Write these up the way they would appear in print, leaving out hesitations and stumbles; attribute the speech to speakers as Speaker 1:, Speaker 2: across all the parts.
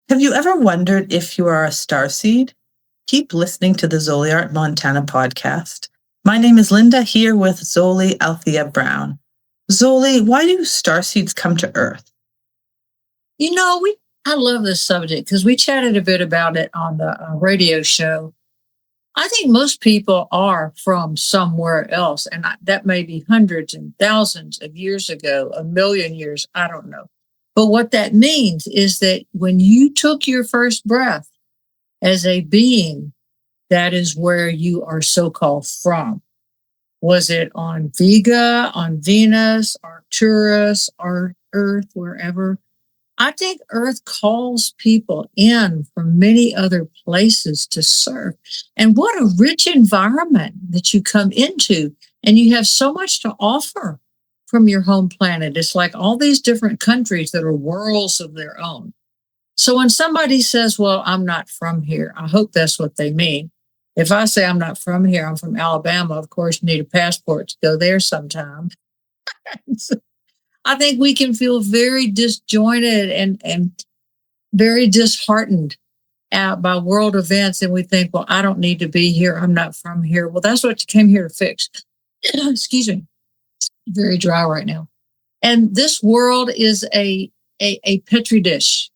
Speaker 1: Have you ever wondered if you are a starseed? Keep listening to the ZoliArt Montana podcast. My name is Linda, here with Zoli Althea Brown. Zoli, why do starseeds come to Earth?
Speaker 2: I love this subject because we chatted a bit about it on the radio show. I think most people are from somewhere else, and that may be hundreds and thousands of years ago, a million years, I don't know. But what that means is that when you took your first breath as a being, that is where you are so-called from. Was it on Vega, on Venus, Arcturus, or Earth, wherever? I think Earth calls people in from many other places to serve. And what a rich environment that you come into. And you have so much to offer from your home planet. It's like all these different countries that are worlds of their own. So when somebody says, well, I'm not from here, I hope that's what they mean. If I say I'm not from here, I'm from Alabama, of course, you need a passport to go there sometime. I think we can feel very disjointed and very disheartened by world events. And we think, well, I don't need to be here. I'm not from here. Well, that's what you came here to fix. Excuse me. Very dry right now. And this world is a petri dish.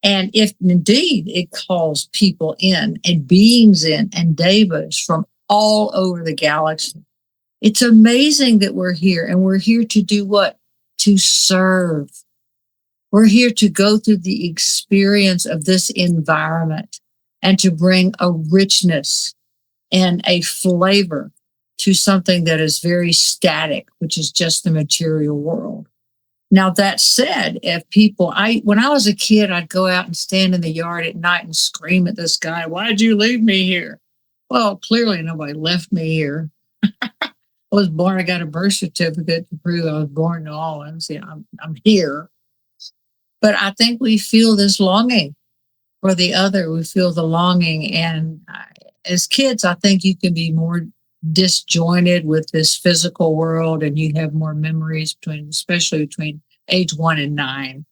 Speaker 2: And if indeed it calls people in and beings in and devas from all over the galaxy, it's amazing that we're here, and we're here to do what? To serve. We're here to go through the experience of this environment and to bring a richness and a flavor to something that is very static, which is just the material world. Now, that said, if people, when I was a kid, I'd go out and stand in the yard at night and scream at this guy, why'd you leave me here? Well, clearly nobody left me here. I was born, I got a birth certificate to prove I was born in New Orleans. I'm here. But I think we feel this longing for the other. We feel the longing. And as kids, I think you can be more disjointed with this physical world, and you have more memories especially between age 1 and 9,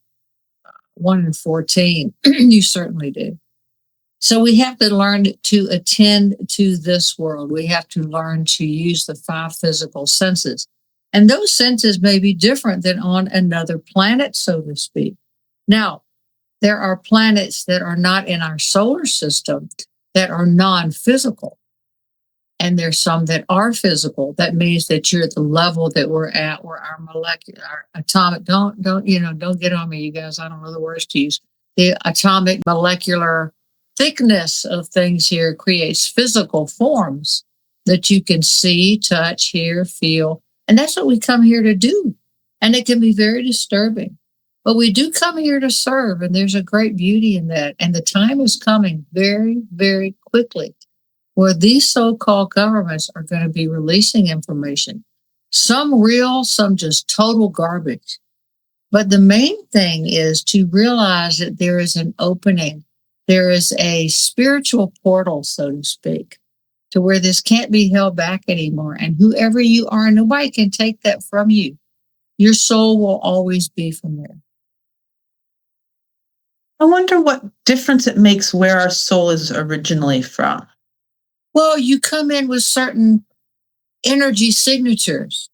Speaker 2: 1 and 14. You certainly do. So we have to learn to attend to this world. We have to learn to use the 5 physical senses. And those senses may be different than on another planet, so to speak. Now, there are planets that are not in our solar system that are non-physical. And there's some that are physical. That means that you're at the level that we're at, where our molecular, our atomic, don't get on me, you guys. I don't know the words to use. The atomic molecular thickness of things here creates physical forms that you can see, touch, hear, feel. And that's what we come here to do. And it can be very disturbing. But we do come here to serve, and there's a great beauty in that. And the time is coming very, very quickly where these so-called governments are going to be releasing information. Some real, some just total garbage. But the main thing is to realize that there is an opening. There is a spiritual portal, so to speak, to where this can't be held back anymore. And whoever you are, nobody can take that from you. Your soul will always be from there.
Speaker 1: I wonder what difference it makes where our soul is originally from.
Speaker 2: Well, you come in with certain energy signatures.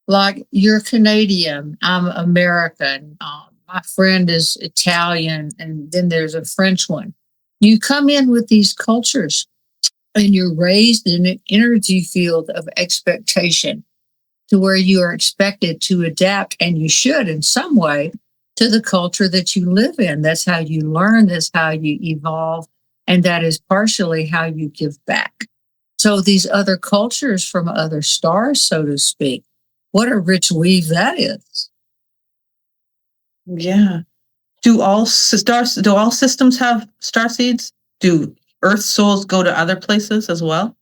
Speaker 2: Like, you're Canadian, I'm American, my friend is Italian, and then there's a French one. You come in with these cultures, and you're raised in an energy field of expectation to where you are expected to adapt, and you should in some way, to the culture that you live in. That's how you learn, that's how you evolve, and that is partially how you give back. So these other cultures from other stars, so to speak, what a rich weave that is.
Speaker 1: Yeah. Do all systems have starseeds? Do Earth souls go to other places as well?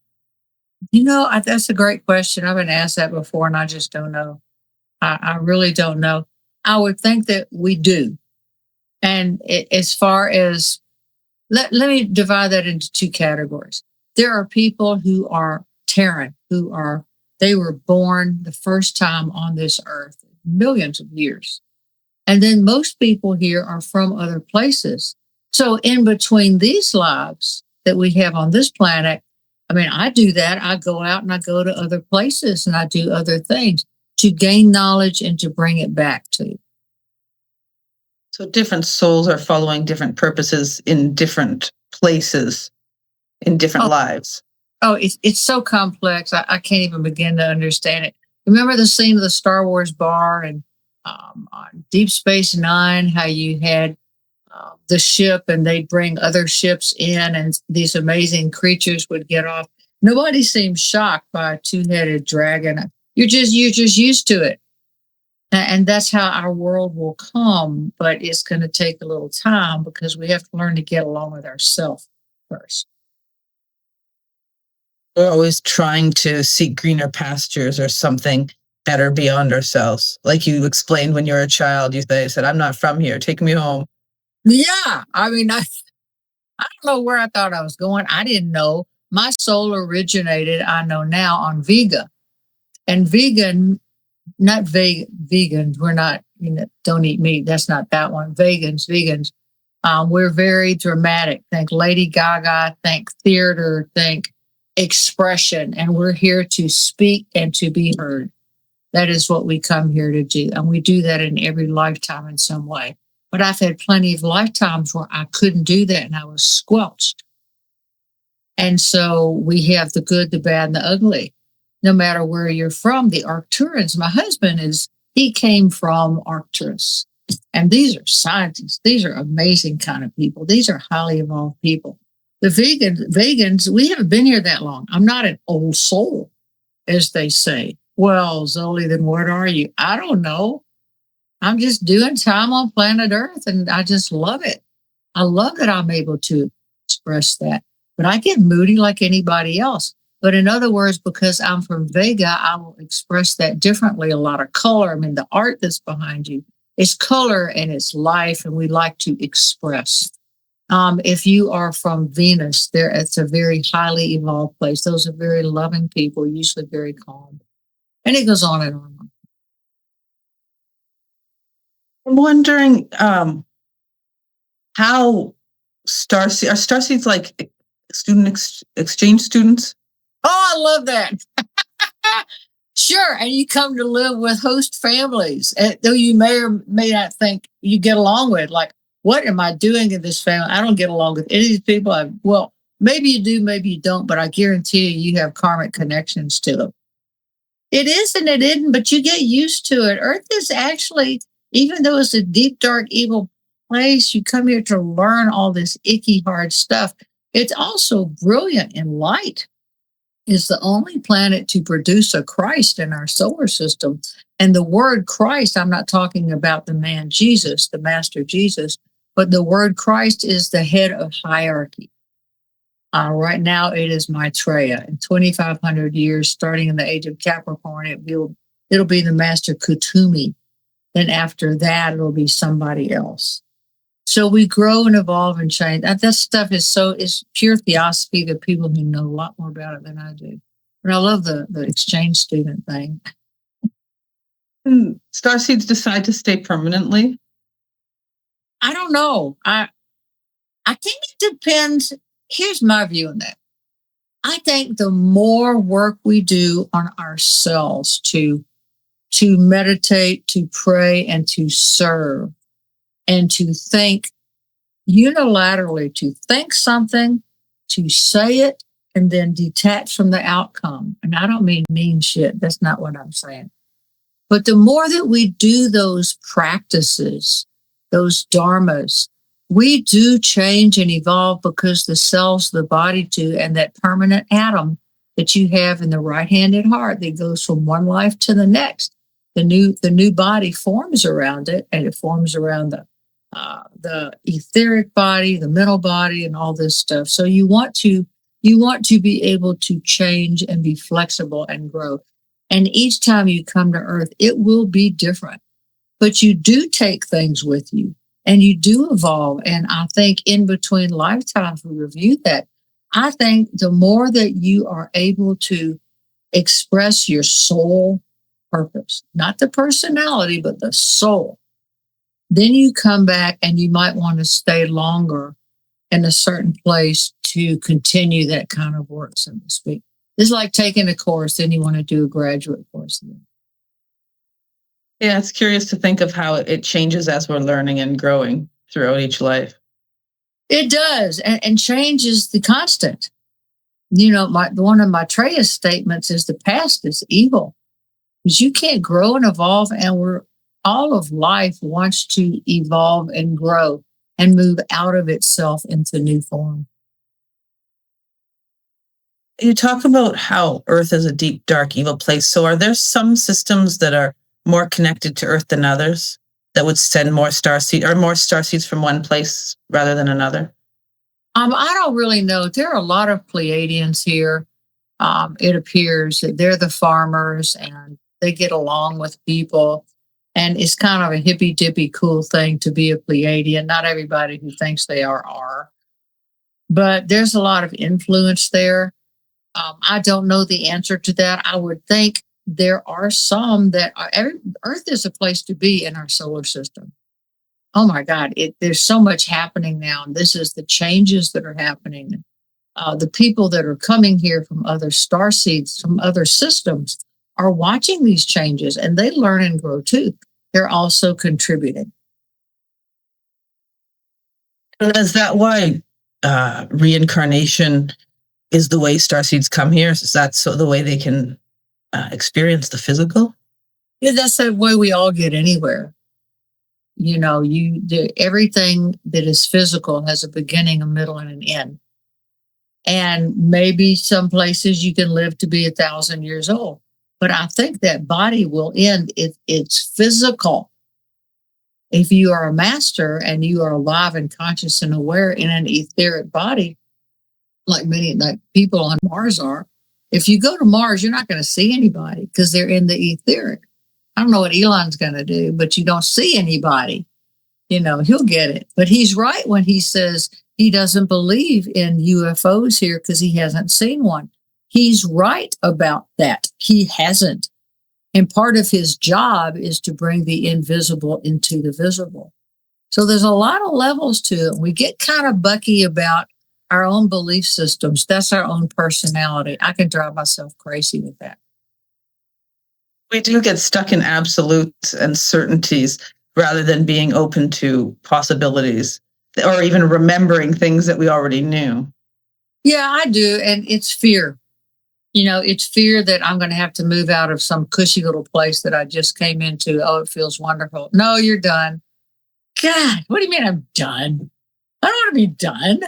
Speaker 2: That's a great question. I've been asked that before, and I just don't know. I really don't know. I would think that we do. And as far as, let me divide that into 2 categories. There are people who are Terran, they were born the first time on this earth, millions of years. And then most people here are from other places. So in between these lives that we have on this planet, I mean, I do that. I go out and I go to other places and I do other things to gain knowledge and to bring it back to you.
Speaker 1: So different souls are following different purposes in different places, in different lives.
Speaker 2: Oh, it's so complex. I can't even begin to understand it. Remember the scene of the Star Wars bar and on Deep Space Nine, how you had the ship and they'd bring other ships in and these amazing creatures would get off. Nobody seems shocked by a two-headed dragon. You're just used to it. And that's how our world will come, but it's going to take a little time because we have to learn to get along with ourselves first.
Speaker 1: We're always trying to seek greener pastures or something better beyond ourselves. Like you explained when you were a child, you said, I'm not from here, take me home.
Speaker 2: Yeah. I mean, I don't know where I thought I was going. I didn't know. My soul originated, I know now, on Vega. And vegan, not vegans, we're not, don't eat meat. That's not that one. Vegans. We're very dramatic. Think Lady Gaga, think theater, think expression. And we're here to speak and to be heard. That is what we come here to do. And we do that in every lifetime in some way. But I've had plenty of lifetimes where I couldn't do that and I was squelched. And so we have the good, the bad, and the ugly. No matter where you're from, the Arcturans. My husband he came from Arcturus. And these are scientists. These are amazing kind of people. These are highly evolved people. The vegans, we haven't been here that long. I'm not an old soul, as they say. Well, Zoli, then what are you? I don't know. I'm just doing time on planet Earth, and I just love it. I love that I'm able to express that. But I get moody like anybody else. But in other words, because I'm from Vega, I will express that differently. A lot of color. I mean, the art that's behind you is color and it's life, and we like to express. If you are from Venus, it's a very highly evolved place. Those are very loving people, usually very calm. And it goes on and on.
Speaker 1: I'm wondering how are starseeds like student exchange students?
Speaker 2: Oh, I love that. Sure. And you come to live with host families, though you may or may not think you get along with. Like, what am I doing in this family? I don't get along with any of these people. Well, maybe you do, maybe you don't, but I guarantee you have karmic connections to them. It is and it isn't, but you get used to it. Earth is actually, even though it's a deep, dark, evil place, you come here to learn all this icky, hard stuff. It's also brilliant in light. Is the only planet to produce a Christ in our solar system. And the word Christ, I'm not talking about the man Jesus, the master Jesus, but the word Christ is the head of hierarchy. Right now, it is Maitreya. In 2,500 years, starting in the age of Capricorn, it'll be the master Kutumi. Then after that, it'll be somebody else. So we grow and evolve and change. That stuff is pure theosophy. The people who know a lot more about it than I do. But I love the exchange student thing.
Speaker 1: Starseeds decide to stay permanently?
Speaker 2: I don't know. I think it depends. Here's my view on that. I think the more work we do on ourselves to meditate, to pray, and to serve, and to think unilaterally, to think something, to say it, and then detach from the outcome. And I don't mean shit. That's not what I'm saying. But the more that we do those practices, those dharmas, we do change and evolve because the cells of the body do, and that permanent atom that you have in the right-handed heart that goes from one life to the next. The new body forms around it, and it forms around the etheric body, the mental body, and all this stuff. So you want to be able to change and be flexible and grow. And each time you come to Earth, it will be different. But you do take things with you and you do evolve. And I think in between lifetimes, we review that. I think the more that you are able to express your soul purpose, not the personality, but the soul, Then you come back and you might want to stay longer in a certain place to continue that kind of work, so to speak. It's like taking a course, then you want to do a graduate course.
Speaker 1: Yeah, it's curious to think of how it changes as we're learning and growing throughout each life.
Speaker 2: It does. And change is the constant. One of my Maitreya's statements is the past is evil because you can't grow and evolve. And all of life wants to evolve and grow and move out of itself into new form.
Speaker 1: You talk about how Earth is a deep, dark, evil place. So are there some systems that are more connected to Earth than others that would send more starseeds from one place rather than another?
Speaker 2: I don't really know. There are a lot of Pleiadians here. It appears that they're the farmers and they get along with people. And it's kind of a hippy dippy cool thing to be a Pleiadian. Not everybody who thinks they are. But there's a lot of influence there. I don't know the answer to that. I would think there are some that Earth is a place to be in our solar system. Oh my God, there's so much happening now. And this is the changes that are happening. The people that are coming here from other starseeds, from other systems, are watching these changes and they learn and grow too. They're also contributing.
Speaker 1: And is that why reincarnation is the way starseeds come here? Is that so the way they can experience the physical?
Speaker 2: Yeah, that's the way we all get anywhere. Everything that is physical has a beginning, a middle, and an end. And maybe some places you can live to be 1,000 years old. But I think that body will end. It's physical. If you are a master and you are alive and conscious and aware in an etheric body, like people on Mars are, if you go to Mars, you're not going to see anybody because they're in the etheric. I don't know what Elon's going to do, but you don't see anybody. He'll get it. But he's right when he says he doesn't believe in UFOs here because he hasn't seen one. He's right about that. He hasn't. And part of his job is to bring the invisible into the visible. So there's a lot of levels to it. We get kind of bucky about our own belief systems. That's our own personality. I can drive myself crazy with that.
Speaker 1: We do get stuck in absolutes and certainties rather than being open to possibilities or even remembering things that we already knew.
Speaker 2: Yeah, I do. And it's fear. It's fear that I'm going to have to move out of some cushy little place that I just came into. Oh, it feels wonderful. No, you're done. God, what do you mean I'm done? I don't want to be done.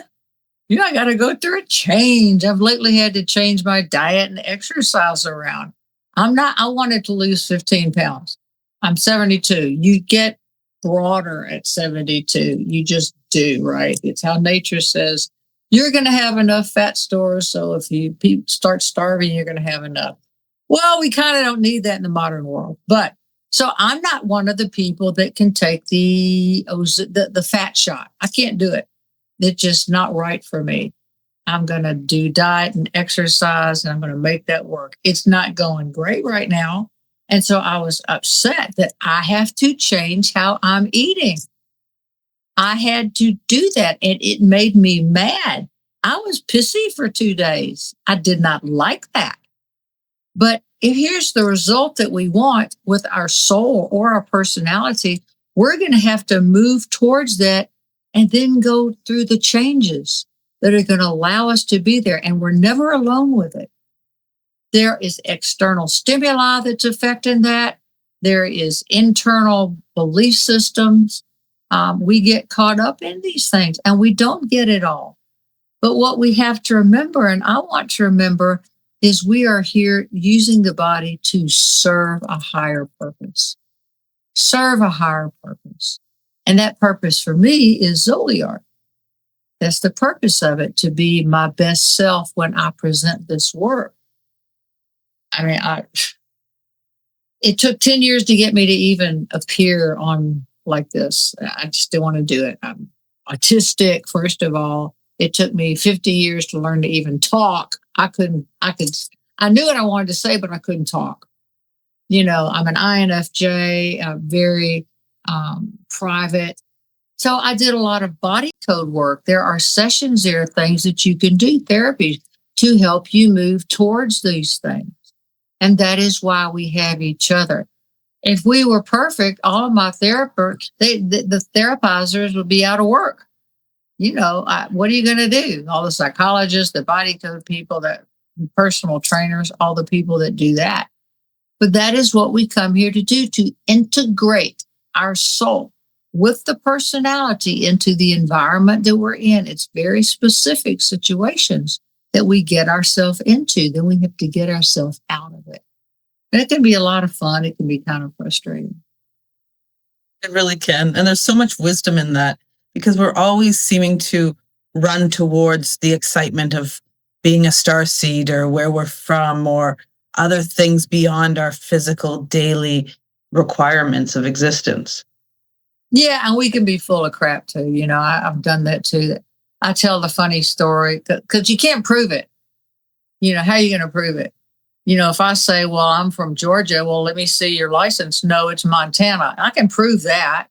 Speaker 2: I got to go through a change. I've lately had to change my diet and exercise around. I wanted to lose 15 pounds. I'm 72. You get broader at 72. You just do, right? It's how nature says you're going to have enough fat stores. So if you start starving, you're going to have enough. Well, we kind of don't need that in the modern world. But so I'm not one of the people that can take the fat shot. I can't do it. It's just not right for me. I'm going to do diet and exercise and I'm going to make that work. It's not going great right now. And so I was upset that I have to change how I'm eating. I had to do that and it made me mad. I was pissy for 2 days. I did not like that. But here's the result that we want with our soul or our personality. We're going to have to move towards that and then go through the changes that are going to allow us to be there. And we're never alone with it. There is external stimuli that's affecting that. There is internal belief systems. We get caught up in these things and we don't get it all. But what we have to remember, and I want to remember, is we are here using the body to serve a higher purpose. Serve a higher purpose. And that purpose for me is ZoliArt. That's the purpose of it, to be my best self when I present this work. It took 10 years to get me to even appear on like this. I just didn't want to do it. I'm autistic, first of all. It took me 50 years to learn to even talk. I knew what I wanted to say, but I couldn't talk. I'm an INFJ, private. So I did a lot of body code work. There are sessions there, things that you can do, therapy to help you move towards these things. And that is why we have each other. If we were perfect, all of my therapists, the therapizers would be out of work. What are you going to do? All the psychologists, the body code people, the personal trainers, all the people that do that. But that is what we come here to do, to integrate our soul with the personality into the environment that we're in. It's very specific situations that we get ourselves into. Then we have to get ourselves out of it. And it can be a lot of fun. It can be kind of frustrating.
Speaker 1: It really can. And there's so much wisdom in that, because we're always seeming to run towards the excitement of being a starseed or where we're from or other things beyond our physical daily requirements of existence.
Speaker 2: Yeah, and we can be full of crap too. I've done that too. I tell the funny story because you can't prove it. How are you going to prove it? If I say, well, I'm from Georgia, well, let me see your license. No, it's Montana. I can prove that.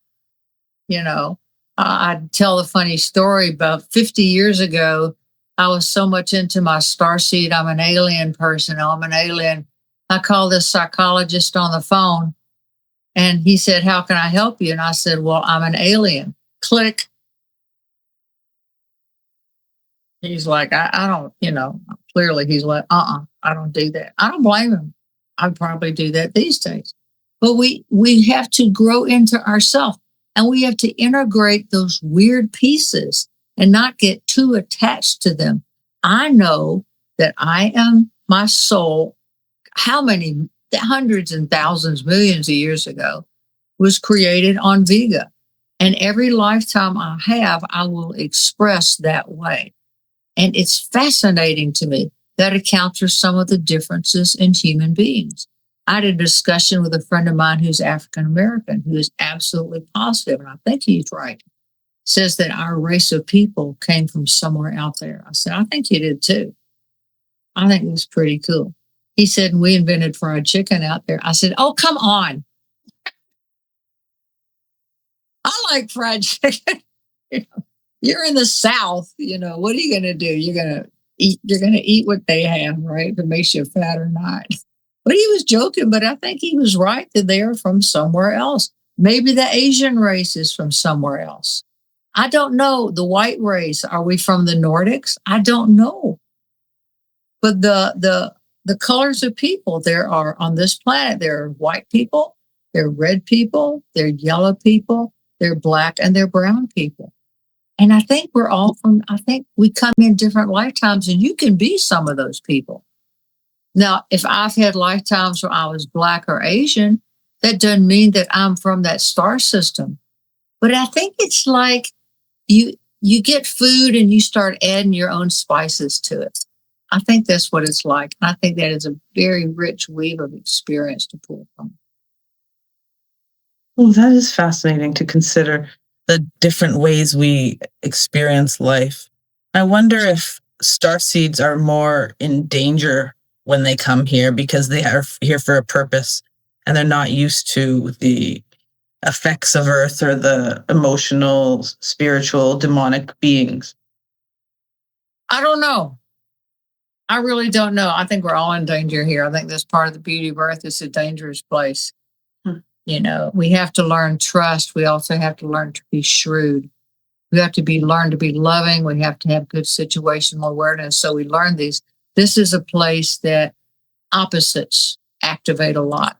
Speaker 2: I tell the funny story about 50 years ago. I was so much into my starseed. I'm an alien person. I'm an alien. I called this psychologist on the phone and he said, how can I help you? And I said, well, I'm an alien. Click. He's like, I don't, clearly he's like, I don't do that. I don't blame him. I'd probably do that these days. But we have to grow into ourselves and we have to integrate those weird pieces and not get too attached to them. I know that I am my soul. How many hundreds and thousands, millions of years ago was created on Vega. And every lifetime I have, I will express that way. And it's fascinating to me that accounts for some of the differences in human beings. I had a discussion with a friend of mine who's African American, who is absolutely positive, and I think he's right. Says that our race of people came from somewhere out there. I said, I think you did too. I think it was pretty cool. He said, we invented fried chicken out there. I said, oh, come on. I like fried chicken. You're in the South, what are you going to do? You're going to eat what they have, right? If it makes you fat or not. But he was joking, but I think he was right that they're from somewhere else. Maybe the Asian race is from somewhere else. I don't know. The white race, are we from the Nordics? I don't know. But the colors of people there are on this planet, there are white people, there are red people, there are yellow people, there are black and there are brown people. And I think I think we come in different lifetimes and you can be some of those people. Now, if I've had lifetimes where I was black or Asian, that doesn't mean that I'm from that star system. But I think it's like you get food and you start adding your own spices to it. I think that's what it's like. And I think that is a very rich weave of experience to pull from.
Speaker 1: Well, that is fascinating to consider the different ways we experience life. I wonder if starseeds are more in danger when they come here because they are here for a purpose and they're not used to the effects of Earth or the emotional, spiritual, demonic beings.
Speaker 2: I don't know. I really don't know. I think we're all in danger here. I think that's part of the beauty of Earth. It's a dangerous place. We have to learn trust. We also have to learn to be shrewd. We have to learn to be loving. We have to have good situational awareness. So we learn these. This is a place that opposites activate a lot.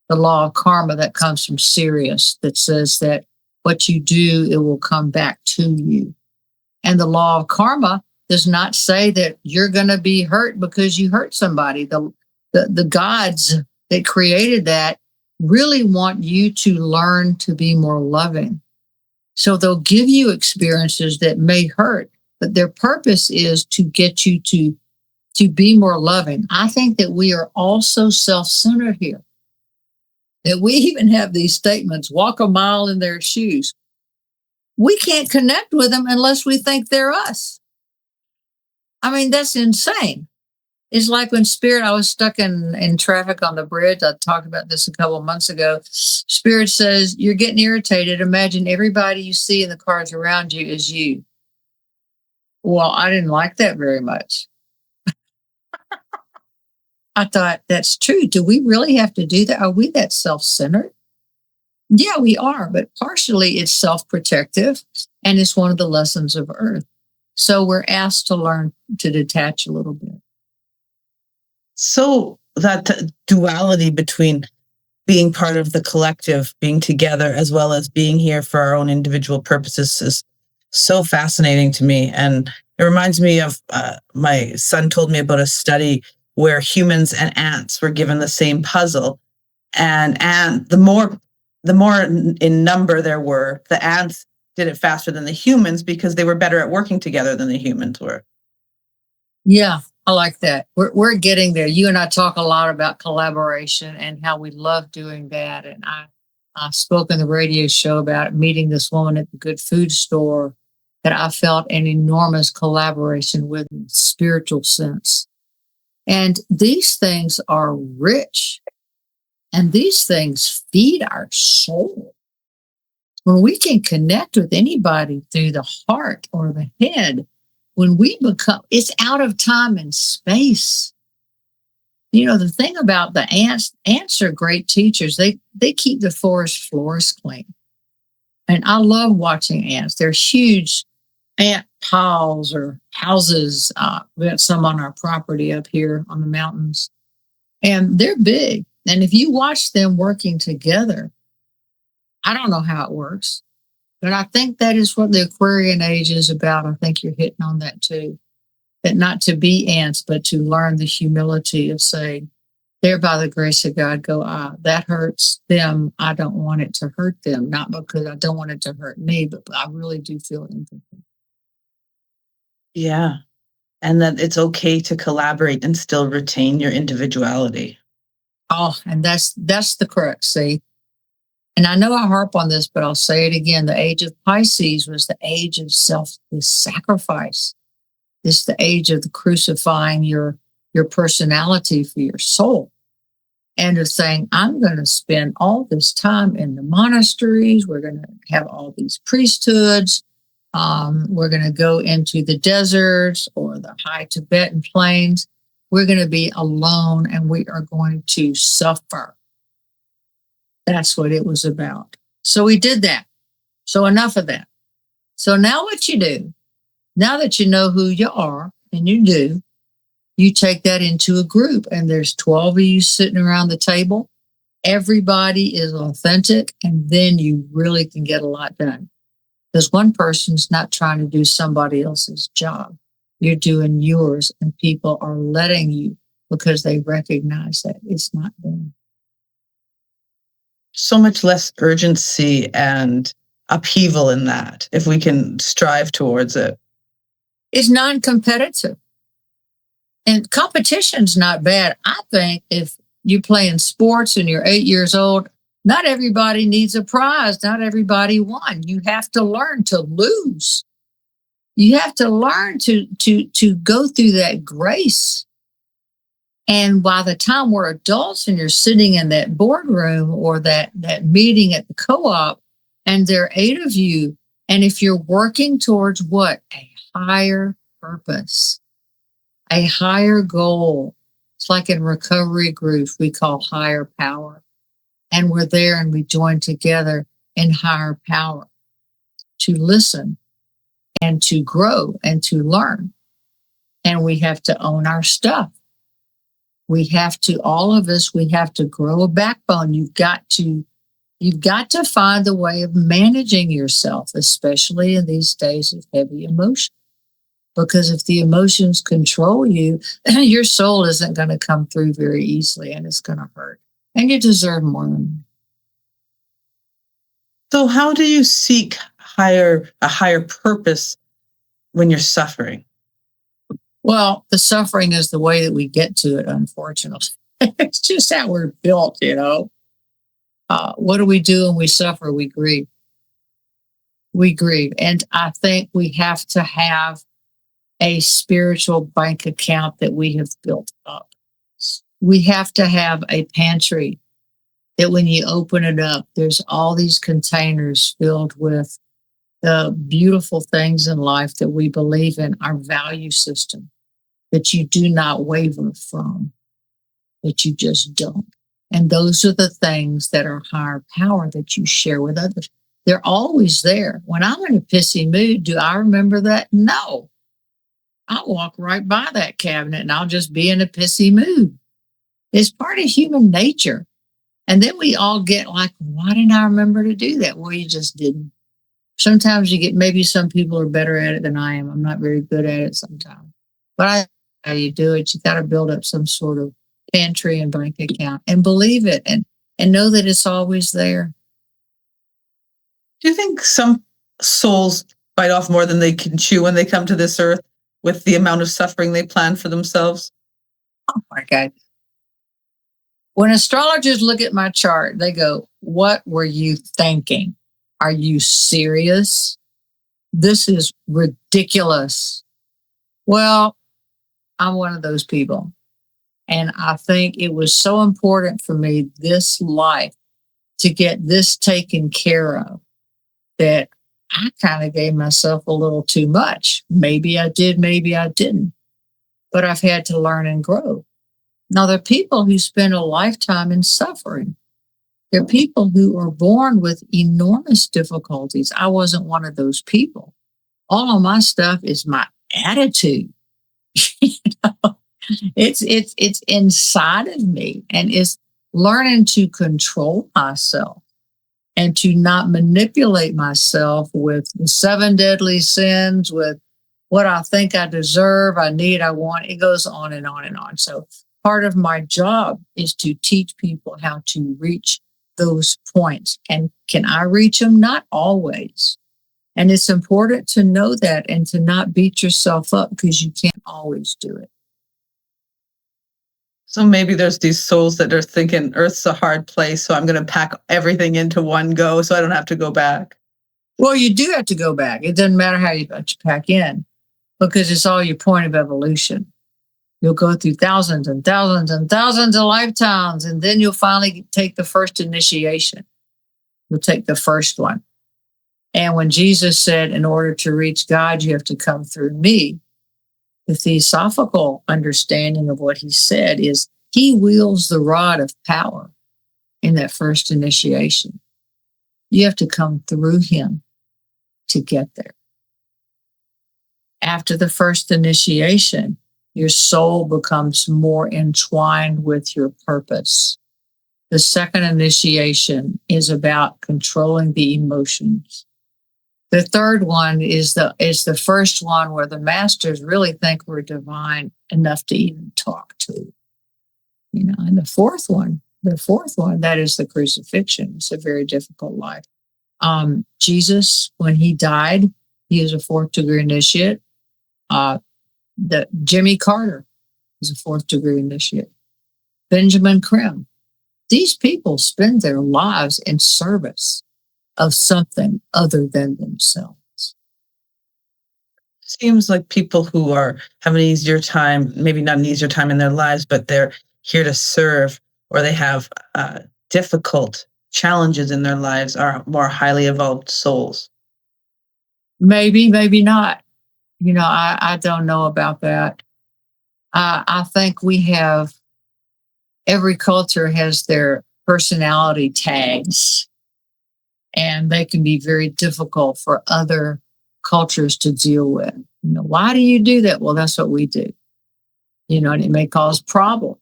Speaker 2: The law of karma that comes from Sirius that says that what you do, it will come back to you. And the law of karma does not say that you're going to be hurt because you hurt somebody. The gods that created that really want you to learn to be more loving. So they'll give you experiences that may hurt, but their purpose is to get you to be more loving. I think that we are also self-centered here. That we even have these statements, walk a mile in their shoes. We can't connect with them unless we think they're us. I mean, that's insane. It's like when Spirit, I was stuck in traffic on the bridge. I talked about this a couple of months ago. Spirit says, you're getting irritated. Imagine everybody you see in the cars around you is you. Well, I didn't like that very much. I thought, that's true. Do we really have to do that? Are we that self-centered? Yeah, we are, but partially it's self-protective, and it's one of the lessons of Earth. So we're asked to learn to detach a little bit.
Speaker 1: So that duality between being part of the collective, being together, as well as being here for our own individual purposes is so fascinating to me. And it reminds me of my son told me about a study where humans and ants were given the same puzzle. And the more in number there were, the ants did it faster than the humans because they were better at working together than the humans were.
Speaker 2: Yeah, I like that. We're getting there. You and I talk a lot about collaboration and how we love doing that. And I spoke in the radio show about meeting this woman at the good food store that I felt an enormous collaboration with in the spiritual sense. And these things are rich, and these things feed our soul. When we can connect with anybody through the heart or the head, when we become, it's out of time and space. You know, the thing about the ants are great teachers. They keep the forest floors clean. And I love watching ants. They're huge ant piles or houses. We got some on our property up here on the mountains. And they're big. And if you watch them working together, I don't know how it works, but I think that is what the Aquarian age is about. I think you're hitting on that too. That not to be ants, but to learn the humility of saying, there by the grace of God go I. That hurts them. I don't want it to hurt them. Not because I don't want it to hurt me, but I really do feel empathy.
Speaker 1: Yeah. And that it's okay to collaborate and still retain your individuality.
Speaker 2: Oh, and that's the crux, see? And I know I harp on this, but I'll say it again. The age of Pisces was the age of self-sacrifice. It's the age of the crucifying your personality for your soul. And of saying, I'm going to spend all this time in the monasteries. We're going to have all these priesthoods. We're going to go into the deserts or the high Tibetan plains. We're going to be alone, and we are going to suffer. That's what it was about. So we did that. So enough of that. So now what you do, now that you know who you are, and you do, you take that into a group, and there's 12 of you sitting around the table. Everybody is authentic, and then you really can get a lot done. Because one person's not trying to do somebody else's job. You're doing yours, and people are letting you because they recognize that it's not them.
Speaker 1: So much less urgency and upheaval in that, if we can strive towards it.
Speaker 2: It's non-competitive. And competition's not bad. I think if you play in sports and you're 8 years old, not everybody needs a prize. Not everybody won. You have to learn to lose. You have to learn to go through that grace. And by the time we're adults and you're sitting in that boardroom or that meeting at the co-op, and there are 8 of you, and if you're working towards what? A higher purpose, a higher goal. It's like in recovery groups we call higher power. And we're there and we join together in higher power to listen and to grow and to learn. And we have to own our stuff. We have to, all of us, we have to grow a backbone. You've got to find a way of managing yourself, especially in these days of heavy emotion. Because if the emotions control you, your soul isn't going to come through very easily, and it's going to hurt. And you deserve more than that.
Speaker 1: So how do you seek a higher purpose when you're suffering?
Speaker 2: Well, the suffering is the way that we get to it, unfortunately. It's just how we're built, you know. What do we do when we suffer? We grieve. We grieve. And I think we have to have a spiritual bank account that we have built up. We have to have a pantry that when you open it up, there's all these containers filled with the beautiful things in life that we believe in, our value system, that you do not waver from, that you just don't. And those are the things that are higher power that you share with others. They're always there. When I'm in a pissy mood, do I remember that? No. I'll walk right by that cabinet and I'll just be in a pissy mood. It's part of human nature. And then we all get like, why didn't I remember to do that? Well, you just didn't. Sometimes you get, maybe some people are better at it than I am. I'm not very good at it sometimes. But how you do it, you got to build up some sort of pantry and bank account and believe it and know that it's always there.
Speaker 1: Do you think some souls bite off more than they can chew when they come to this earth with the amount of suffering they plan for themselves?
Speaker 2: Oh my God. When astrologers look at my chart, they go, what were you thinking? Are you serious? This is ridiculous. Well, I'm one of those people. And I think it was so important for me this life to get this taken care of that I kind of gave myself a little too much. Maybe I did, maybe I didn't. But I've had to learn and grow. Now, there are people who spend a lifetime in suffering. There are people who are born with enormous difficulties. I wasn't one of those people. All of my stuff is my attitude. You know? It's inside of me, and it's learning to control myself and to not manipulate myself with the 7 deadly sins, with what I think I deserve, I need, I want. It goes on and on and on. So part of my job is to teach people how to reach those points. And can I reach them? Not always. And it's important to know that and to not beat yourself up because you can't always do it.
Speaker 1: So maybe there's these souls that are thinking Earth's a hard place, so I'm going to pack everything into one go so I don't have to go back.
Speaker 2: Well, you do have to go back. It doesn't matter how you pack in because it's all your point of evolution. You'll go through thousands and thousands and thousands of lifetimes, and then you'll finally take the first initiation. You'll take the first one. And when Jesus said, in order to reach God, you have to come through me, the theosophical understanding of what he said is he wields the rod of power in that first initiation. You have to come through him to get there. After the first initiation, your soul becomes more entwined with your purpose. The second initiation is about controlling the emotions. The third one is the first one where the masters really think we're divine enough to even talk to. You know, and the fourth one, that is the crucifixion. It's a very difficult life. Jesus, when he died, he was a 4th degree initiate. The Jimmy Carter is a 4th degree initiate. Benjamin Krim. These people spend their lives in service of something other than themselves.
Speaker 1: Seems like people who are having an easier time, maybe not an easier time in their lives, but they're here to serve, or they have difficult challenges in their lives, are more highly evolved souls.
Speaker 2: Maybe, maybe not. You know, I don't know about that. I think we have, every culture has their personality tags, and they can be very difficult for other cultures to deal with. You know, why do you do that? Well, that's what we do. You know, and it may cause problems.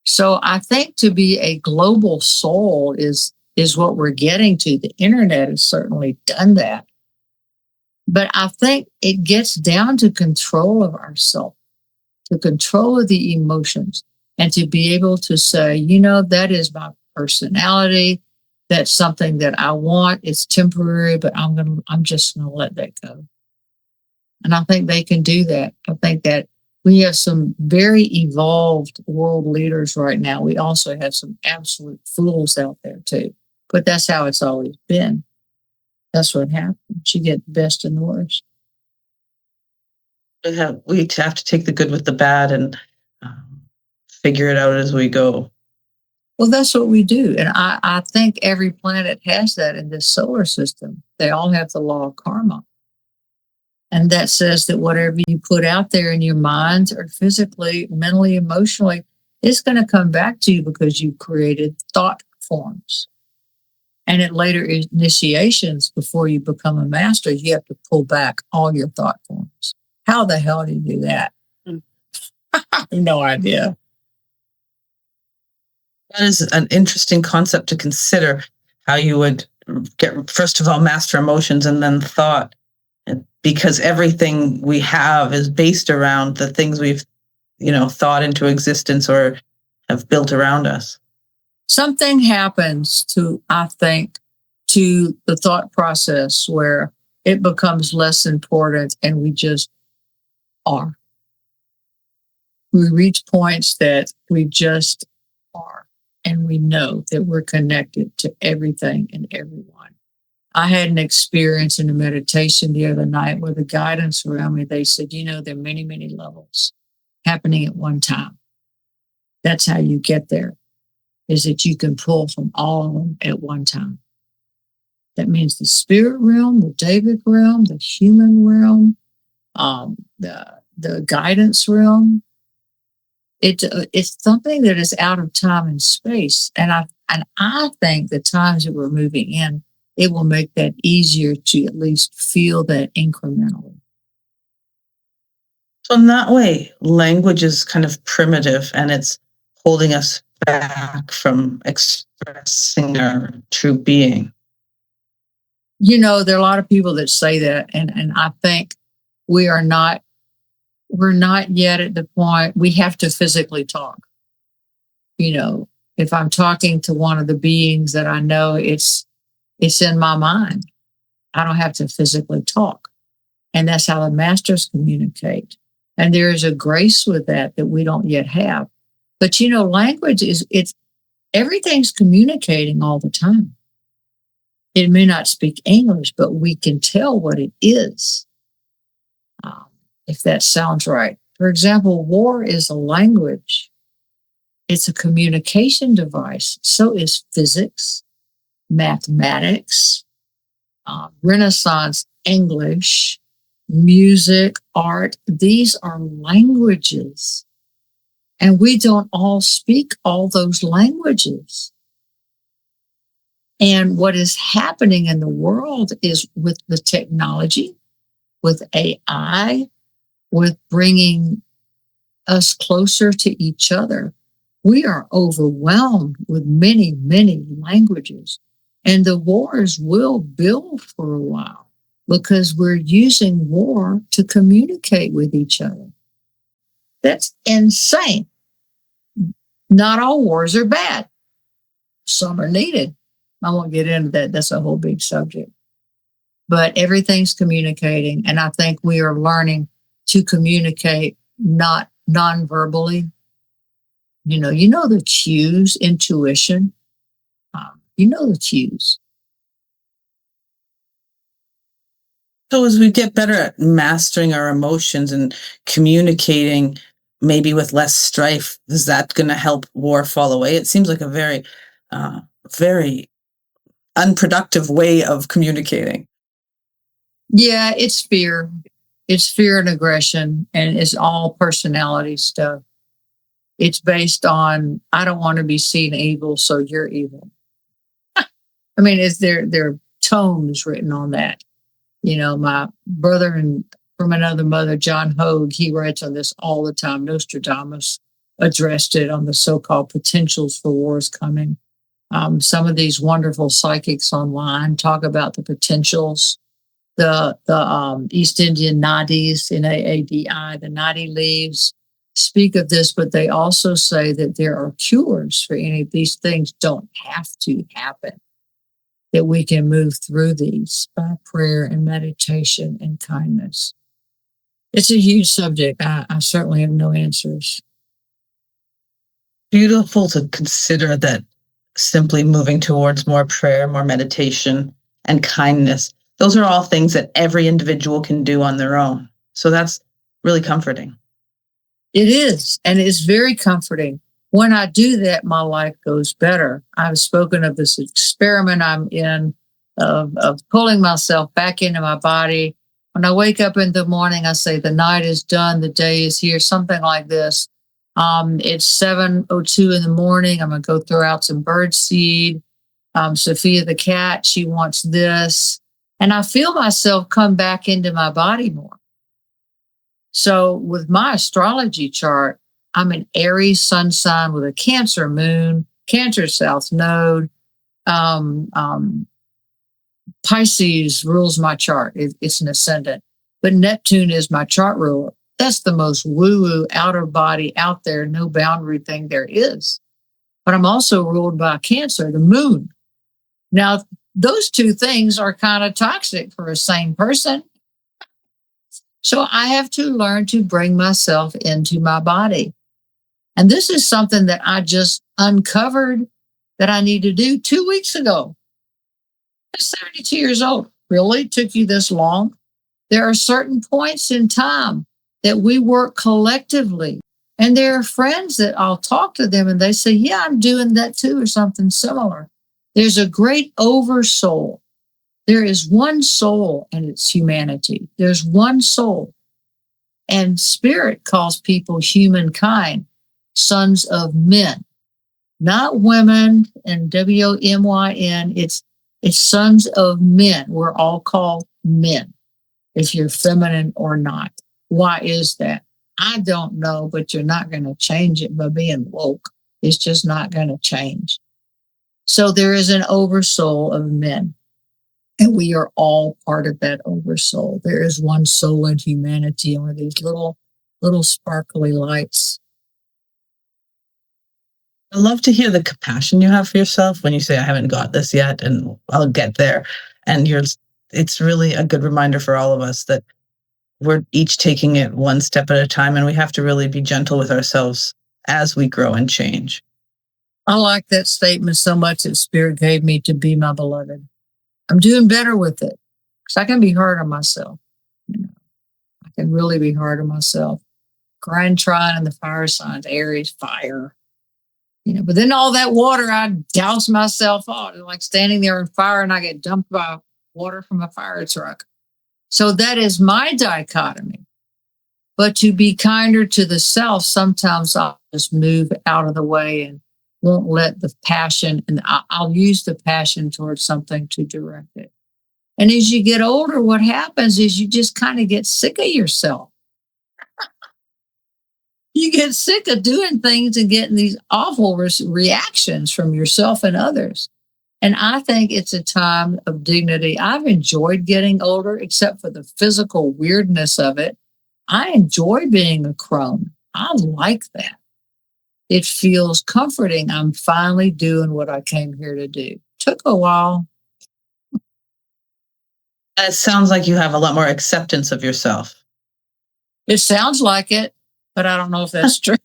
Speaker 2: So I think to be a global soul is what we're getting to. The internet has certainly done that. But I think it gets down to control of ourselves, to control of the emotions, and to be able to say, you know, that is my personality. That's something that I want. It's temporary, but I'm just going to let that go. And I think they can do that. I think that we have some very evolved world leaders right now. We also have some absolute fools out there too. But that's how it's always been. That's what happens. You get the best and the worst.
Speaker 1: We have to take the good with the bad and figure it out as we go.
Speaker 2: Well, that's what we do. And I think every planet has that in this solar system. They all have the law of karma. And that says that whatever you put out there in your minds or physically, mentally, emotionally, it's going to come back to you because you created thought forms. And at later initiations, before you become a master, you have to pull back all your thought forms. How the hell do you do that? I have no idea.
Speaker 1: That is an interesting concept to consider, how you would get, first of all, master emotions and then thought, because everything we have is based around the things we've, thought into existence or have built around us.
Speaker 2: Something happens I think, to the thought process where it becomes less important and we just are. We reach points that we just are, and we know that we're connected to everything and everyone. I had an experience in a meditation the other night where the guidance around me, they said, there are many, many levels happening at one time. That's how you get there, is that you can pull from all of them at one time. That means the spirit realm, the David realm, the human realm, the guidance realm. It's something that is out of time and space. And I think the times that we're moving in, it will make that easier to at least feel that incrementally.
Speaker 1: So in that way, language is kind of primitive and it's holding us back from expressing our true being.
Speaker 2: There are a lot of people that say that, and I think we're not yet at the point we have to physically talk. If I'm talking to one of the beings that I know, it's in my mind. I don't have to physically talk. And that's how the masters communicate. And there is a grace with that we don't yet have. But language everything's communicating all the time. It may not speak English, but we can tell what it is. If that sounds right. For example, war is a language. It's a communication device. So is physics, mathematics, Renaissance English, music, art. These are languages. And we don't all speak all those languages. And what is happening in the world is with the technology, with AI, with bringing us closer to each other, we are overwhelmed with many, many languages. And the wars will build for a while because we're using war to communicate with each other. That's insane. Not all wars are bad. Some are needed. I won't get into that. That's a whole big subject. But everything's communicating. And I think we are learning to communicate not non-verbally. The cues, intuition. The cues.
Speaker 1: So as we get better at mastering our emotions and communicating, maybe with less strife, is that going to help war fall away? It seems like a very, very unproductive way of communicating.
Speaker 2: Yeah, it's fear. It's fear and aggression, and it's all personality stuff. It's based on, I don't want to be seen evil, so you're evil. I mean, is there are tomes written on that. My brother and from another mother, John Hogue, he writes on this all the time. Nostradamus addressed it on the so-called potentials for wars coming. Some of these wonderful psychics online talk about the potentials. The East Indian Nadis, Naadi, the Nadi leaves, speak of this, but they also say that there are cures for any of these things. Don't have to happen. That we can move through these by prayer and meditation and kindness. It's a huge subject. I certainly have no answers.
Speaker 1: Beautiful to consider that simply moving towards more prayer, more meditation, and kindness. Those are all things that every individual can do on their own. So that's really comforting.
Speaker 2: It is, and it's very comforting. When I do that, my life goes better. I've spoken of this experiment I'm in of pulling myself back into my body. When I wake up in the morning, I say, the night is done, the day is here, something like this. It's 7:02 in the morning. I'm going to go throw out some bird seed. Sophia the cat, she wants this. And I feel myself come back into my body more. So with my astrology chart, I'm an Aries sun sign with a Cancer moon, Cancer south node. Pisces rules my chart. It's an ascendant, but Neptune is my chart ruler. That's the most woo-woo, outer body, out there, no boundary thing there is. But I'm also ruled by Cancer, the moon. Now, those two things are kind of toxic for a sane person. So I have to learn to bring myself into my body. And this is something that I just uncovered that I need to do 2 weeks ago. I'm 72 years old. Really? It took you this long? There are certain points in time that we work collectively. And there are friends that I'll talk to them and they say, yeah, I'm doing that too, or something similar. There's a great oversoul. There is one soul and it's humanity. There's one soul. And spirit calls people humankind, sons of men, not women and WOMYN. It's sons of men. We're all called men, if you're feminine or not. Why is that? I don't know, but you're not going to change it by being woke. It's just not going to change. So there is an oversoul of men. And we are all part of that oversoul. There is one soul in humanity, or these little sparkly lights.
Speaker 1: I love to hear the compassion you have for yourself when you say, I haven't got this yet and I'll get there. And it's really a good reminder for all of us that we're each taking it one step at a time, and we have to really be gentle with ourselves as we grow and change.
Speaker 2: I like that statement so much that Spirit gave me to be my beloved. I'm doing better with it because I can be hard on myself. I can really be hard on myself. Grind, trine, and the fire signs, Aries, fire. But then all that water, I douse myself on. It's like standing there in fire and I get dumped by water from a fire truck. So that is my dichotomy. But to be kinder to the self, sometimes I'll just move out of the way and won't let the passion, and I'll use the passion towards something to direct it. And as you get older, what happens is you just kind of get sick of yourself. You get sick of doing things and getting these awful reactions from yourself and others. And I think it's a time of dignity. I've enjoyed getting older, except for the physical weirdness of it. I enjoy being a crone. I like that. It feels comforting. I'm finally doing what I came here to do. Took a while.
Speaker 1: It sounds like you have a lot more acceptance of yourself.
Speaker 2: It sounds like it, but I don't know if that's true.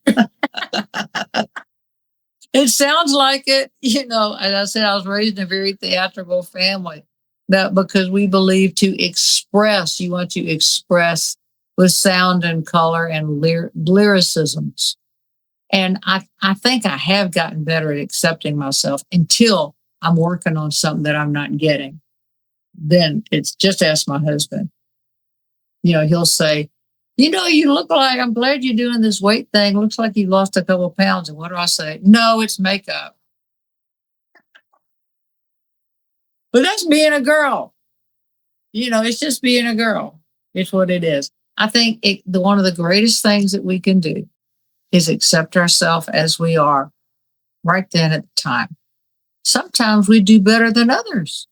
Speaker 2: It sounds like it. As I said, I was raised in a very theatrical family. That because we believe to express, you want to express with sound and color and lyricisms. And I think I have gotten better at accepting myself until I'm working on something that I'm not getting. Then it's just ask my husband. He'll say, you look like, I'm glad you're doing this weight thing. Looks like you lost a couple of pounds. And what do I say? No, it's makeup. But that's being a girl. It's just being a girl. It's what it is. I think one of the greatest things that we can do is accept ourselves as we are right then at the time. Sometimes we do better than others.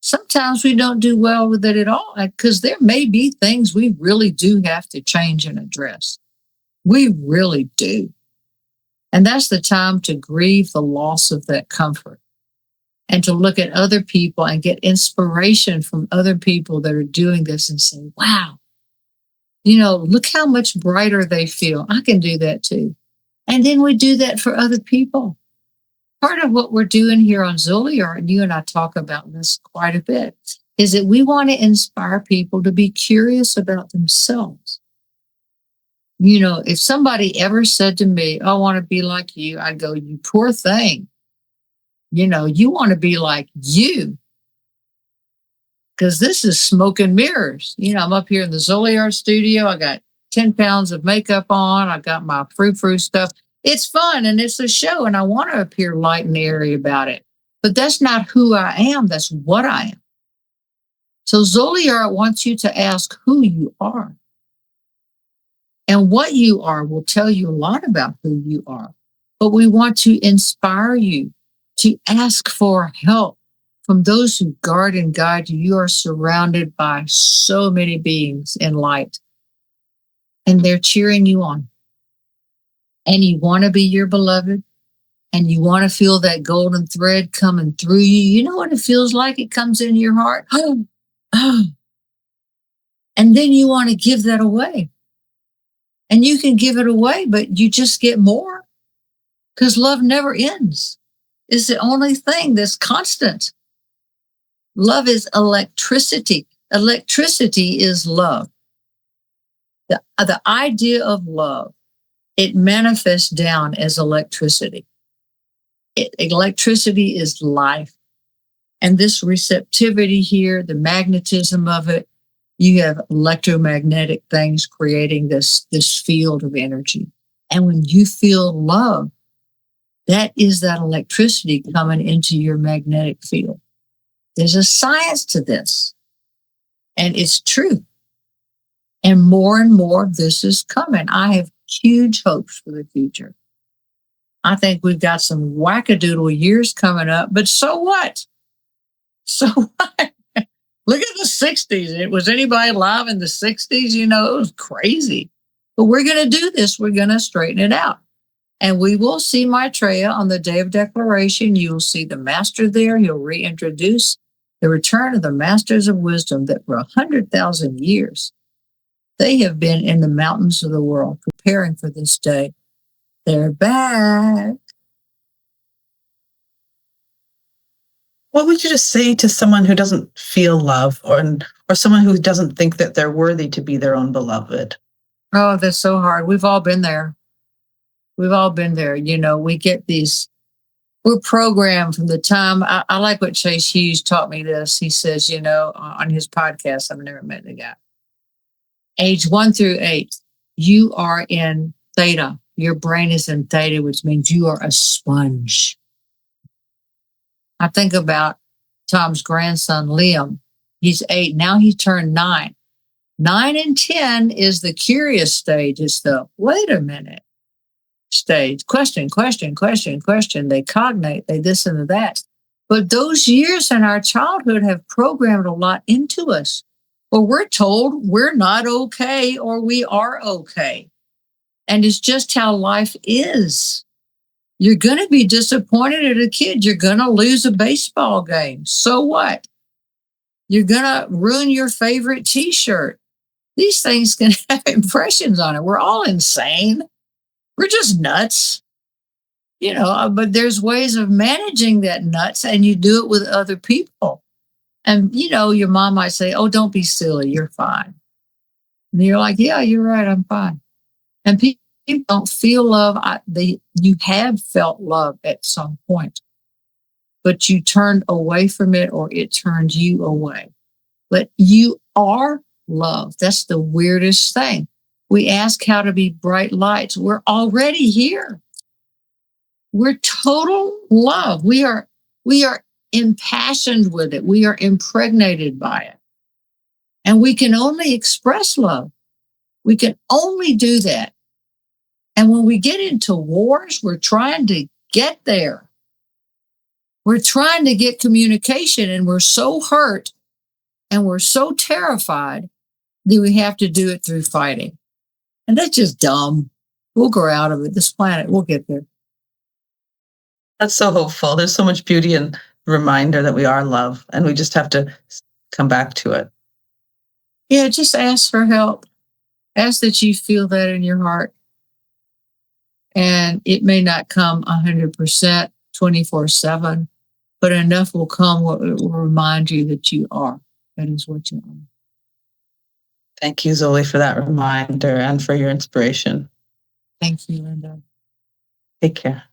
Speaker 2: Sometimes we don't do well with it at all, because there may be things we really do have to change and address. We really do. And that's the time to grieve the loss of that comfort and to look at other people and get inspiration from other people that are doing this and say, wow, look how much brighter they feel. I can do that too. And then we do that for other people. Part of what we're doing here on ZoliArt, and you and I talk about this quite a bit, is that we want to inspire people to be curious about themselves. If somebody ever said to me, I want to be like you, I'd go, you poor thing. You want to be like you, because this is smoke and mirrors. I'm up here in the ZoliArt studio. I got 10 pounds of makeup on. I got my frou-frou stuff. It's fun and it's a show, and I want to appear light and airy about it. But that's not who I am. That's what I am. So ZoliArt wants you to ask who you are. And what you are will tell you a lot about who you are. But we want to inspire you to ask for help from those who guard and guide you. You are surrounded by so many beings in light, and they're cheering you on. And you want to be your beloved, and you want to feel that golden thread coming through you. You know what it feels like? It comes in your heart. And then you want to give that away. And you can give it away, but you just get more, because love never ends. It's the only thing that's constant. Love is electricity. Electricity is love. The idea of love, it manifests down as electricity. Electricity is life. And this receptivity here, the magnetism of it, you have electromagnetic things creating this field of energy. And when you feel love, that is that electricity coming into your magnetic field. There's a science to this, and it's true. And more of this is coming. I have huge hopes for the future. I think we've got some wackadoodle years coming up, but so what? So what? Look at the 60s. Was anybody alive in the 60s? It was crazy. But we're going to do this. We're going to straighten it out. And we will see Maitreya on the day of declaration. You will see the master there. He'll reintroduce the return of the masters of wisdom that for 100,000 years, they have been in the mountains of the world preparing for this day. They're back.
Speaker 1: What would you just say to someone who doesn't feel love, or someone who doesn't think that they're worthy to be their own beloved?
Speaker 2: Oh, that's so hard. We've all been there. We've all been there. We get these, we're programmed from the time, I like what Chase Hughes taught me this. He says, on his podcast, I've never met the guy. Age 1 through 8, you are in theta. Your brain is in theta, which means you are a sponge. I think about Tom's grandson, Liam. He's 8. Now he turned 9. 9 and 10 is the curious stage. It's the, wait a minute stage. Question. They cognate, they this and that. But those years in our childhood have programmed a lot into us. Well, we're told we're not okay or we are okay. And it's just how life is. You're going to be disappointed at a kid. You're going to lose a baseball game. So what? You're going to ruin your favorite T-shirt. These things can have impressions on it. We're all insane. We're just nuts. But there's ways of managing that nuts, and you do it with other people. And, your mom might say, oh, don't be silly. You're fine. And you're like, yeah, you're right. I'm fine. And people don't feel love. You have felt love at some point, but you turned away from it, or it turned you away. But you are love. That's the weirdest thing. We ask how to be bright lights. We're already here. We're total love. We are impassioned with it. We are impregnated by it. And we can only express love. We can only do that. And when we get into wars, we're trying to get there. We're trying to get communication, and we're so hurt and we're so terrified that we have to do it through fighting. And that's just dumb. We'll grow out of it. This planet, we'll get there.
Speaker 1: That's so hopeful. There's so much beauty in the reminder that we are love, and we just have to come back to it.
Speaker 2: Yeah, just ask for help. Ask that you feel that in your heart. And it may not come 100% 24/7, but enough will come what will remind you that you are. That is what you are.
Speaker 1: Thank you, Zoli, for that reminder and for your inspiration.
Speaker 2: Thank you, Linda.
Speaker 1: Take care.